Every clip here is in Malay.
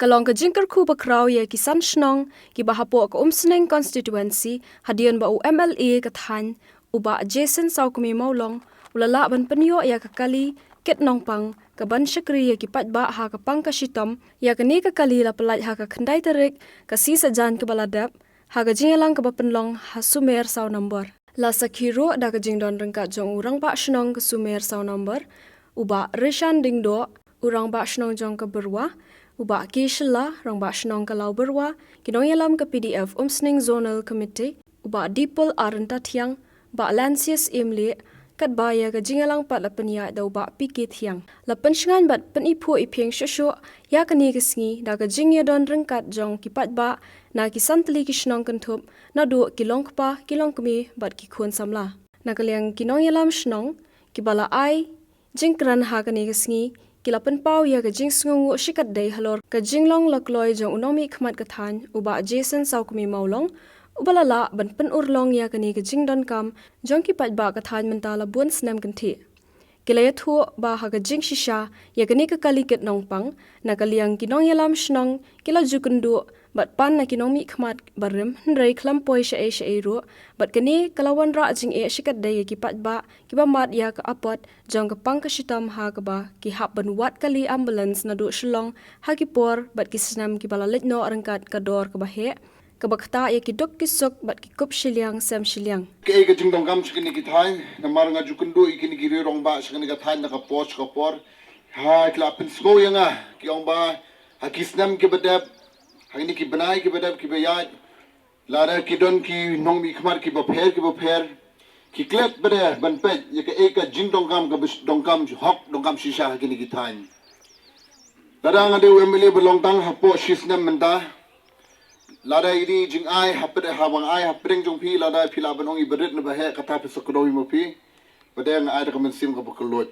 Kalong ka jingkar ku bakraw ya kisan shnong ki bahapo ka umsneng constituency hadian ba UMLA kathan uba Jason Saukumi Maulong ulala ban penyo ya kakali ket nongpang ka ban syakri ya ki patba ha ka pang ka shitom ya kani ka kali la pelaj ha ka khandai tarik ka si sajan ka baladap ha ka jingalang ka bapenlong ha sumer saw number la sakhiro da ka jingdon rengka jong urang ba shnong ka sumer saw number uba Rishan Dingdo urang ba shnong jong ka berwa uba Kishla rang ba shnong ka lau berwa kinong yalam ka PDF umsning zonal committee uba Dipol Arenta Thiang ba Lancius Imli kat baya ka jingalang pat la penya da uba Piki Thiang la pensngan bat penipu ipheng shosho ya kani kisngi da ka jingya don rengkat jong kipat ba na kisantli kishnong kantup na do kilong pa kilong kmi bat ki khun samla na kalyang kinong yalam shnong kibala ai jingkran ha kani kisngi kilapan pau ya ka jing sngungu shikat day halor ka jinglong lakloi jong unomi khmat kathan uba Jason Saukumi Maulong ubalala ban pen urlong ya kani ka jingdon kam jong ki pat ba kathan mentala bun snam kanthi kilaya thu ba ha ka jing shisha ya kani ka kaliket nongpang na kaliang kinong yalam shnong kila jukundu bat pan na kinong mi khmat barim hnrei klampoi sha e ru bat kani kalawan ra jing e shikat day ki pat ba ki ba mat ya ka apot jong ka pang ka shitam ha ka ba ki hap ban wat kali ambulance na du shlong ha ki por bat ki snam ki bala letno arangkat ka dor ka ba he ka bakta ya ki dok ki sok bat ki kup shiliang sam shiliang ke ga jingdong gam chikini ki thai na mar nga jukundu ikini ki rong ba chikini ka thai na ka poch ka por ha kla pin sko yanga ki ong ba ha kisnam ki badab hagni ki banai ki badab ki bayat lara ki don ki nong mi khmar ki ba pher ki klet bada ban pet ye ka eka jingdong gam ka dong gam hok dong gam shisha hagni ki thai lara nga de emile belong tang ha po shisnam menta lada ini jing ai hapre hawang ai hapreng jong pi lada phila banong I berit na bahe kata pe sakdoi mo pi badeng ai da kamen sim ka bakalot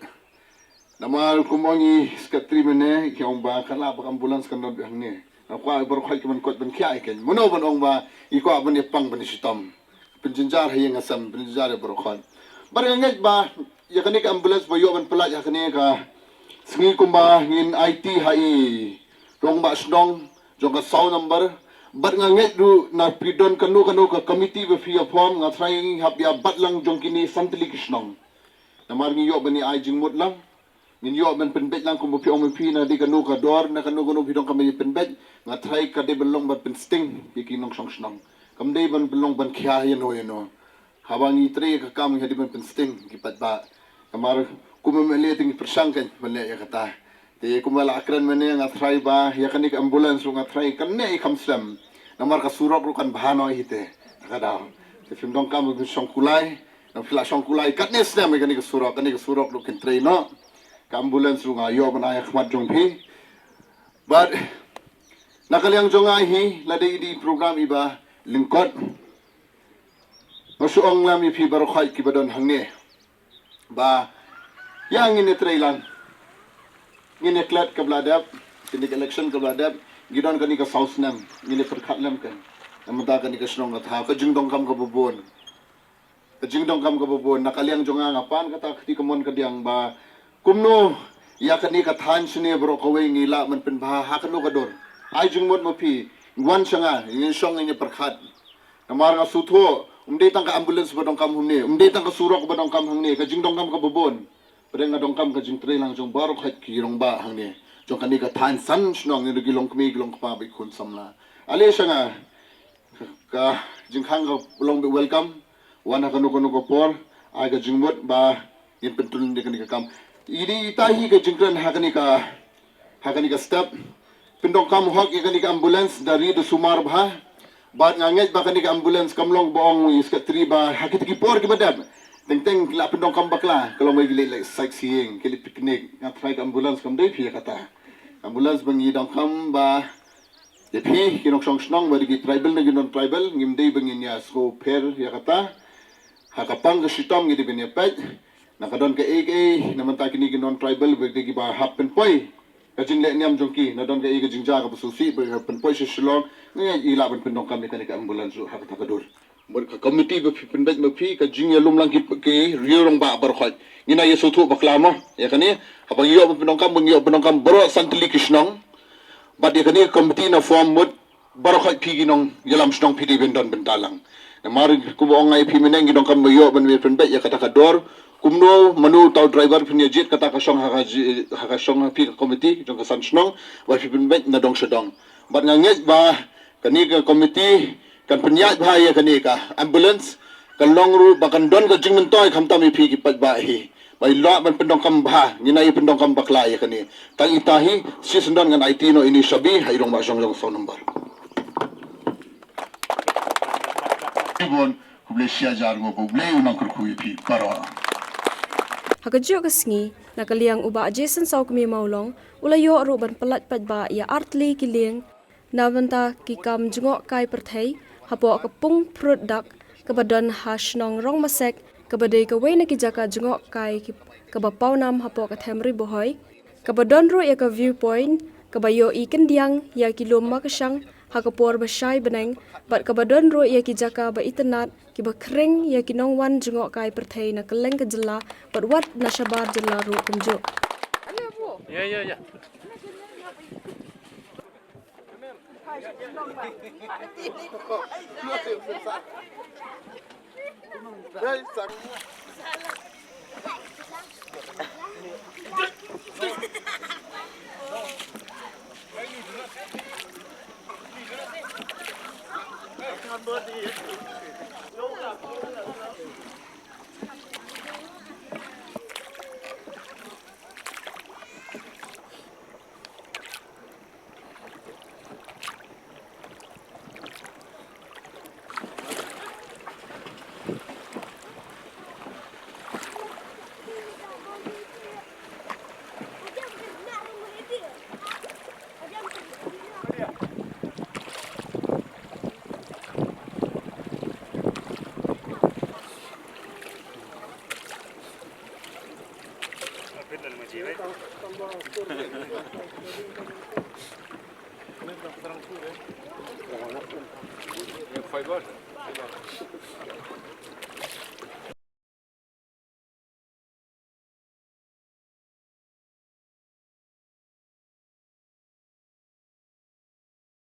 namal kumongi skatri mene kyong ba kala ba ambulance kan do hne akwa bar khoi kiman kot ban khia ken mono ban ong ba I ko ban pang ban sitam pinjinjar hayeng asam pinjinjar bar khon bar ngai ba ya kanik ambulance ba yo ban pala ya kanik ka sngi kumba ngin IT hai rong ba snong jong ka saw number bat nga nget du na pidon kanu ka committee be fia form nga trying hab ya batlang jong kini santli kishnong namar ngi yo bani ai jing mot lang ngin yo ban penbet lang kum pi om pi na di kanu ka dor na kanu bidong kami penbet nga try ka de belong bat pen sting ikinong song shnong kam de ban belong ban khia yeno habangi tre ka kam hedi ban pen sting kipat ba kamar kumemele ting persang kan mele ya kata te kumala akran mene nga try ba ya kanik ambulance nga try kan ne kamsam namar ka surok ru kan bahano hite kada te film dong kam bu songkulai na fila songkulai katnes na me kanik surok ru kin train no ka ambulance ru nga yo bana ya khmat jong phi but nakalyang jong ai hi ladai di program iba lingkot masuong lam I phi bar khai ki badon hangne ba yang ini trailan ngine klat ka bladap tindik election ka bladap gidon kani ka south nam ngine perkhat lam kan amda kani ka snong ka tha ka jingdong kam ka bubon nakaliang jonga ngapan kata khti kamon ka diang ba kumno ya kani ka than sine bro ka we ngila man pen ba ha kanu ka dor ai jingmot mo pi wan changa ngin song ngine perkhat namar nga sutho tang ka ambulance badong kam humne tang ka surok badong kam hangne ka jingdong kam ka bubon Padang adong kam ka jing tre lang jong barok hat kirong ba hangne jong kani ka than san snong ni gilong kmi gilong pa bi kun samla ale sanga ka jing khang ka long be welcome wana kanu ko por ai ka jing mot ba yin pentul ni kani ka kam ini tahi ka jing kran ha kani ka step pindong kam hok I kani ka ambulance dari do sumar ba bat nganget ba kani ka ambulance kamlong boong iskat tri ba hakit ki por ki badab teng la pendong kam bakla kalau mai gile like sightseeing kili picnic nga try ka ambulance kam dei phi kata ambulance bangi dong kam ba de phi kinok song snong ba di tribal na ginon tribal ngim dei bangin ya so per ya kata hakapang ka shitom ngidi bin pet nakadon ka AK naman ta kini ginon tribal ba di ba happen poi ka jing le niam jongki na don ka ig jingja ka bususi ba pen poi shilong ngi ila ban pendong kam ni ka ambulance hakata ka dur ka committee be pinbet me phi ka jing ya lumlang ki riorong ba bar khot ngina yesu thu baklamo ya kani habang yo pinong kam bro santli kishnong But dia kini komiti na form mud barokai pi ginong yalam snong pi di bendon bentalang. Na mari kubo ngai pi meneng ginong kam yo ban me penbet ya kata kador kumno manu tau driver punya jet kata kasong haka song pi komiti jong kasan snong wa pi penbet na dong sedong. But nganget ba kani ka komiti kan penyat bahaya kani ka ambulance kan long ru bakan don ka jing mentoy kam tami pi ki pat ba hi bai lo ban pendong kam bah ni nai pendong kam bakla ya kani tang itahi si sendon ngan IT no ini sabi hai rong ba song phone number ibon kuble sia jar ngo kuble unang kurkui pi karo Hakajo kasngi nakaliang uba Jason saw kami maulong ulayo ro ban pelat pat ba ya artli kiling navanta ki kam jngok kai perthai hapo kapung produk kabadan hasnong rong masek kabadai kawai na kijaka jngok kai kabapaw nam hapo kathemri bohoy kabadon ro ya ka viewpoint kabayo ikan diang ya kilom makasang hakapor basay beneng bat kabadon ro ya kijaka ba itanat kiba kring ya kinong wan jngok kai perthai na keleng kejela bat wat na sabar jela ro kunjo Ya. Fiber.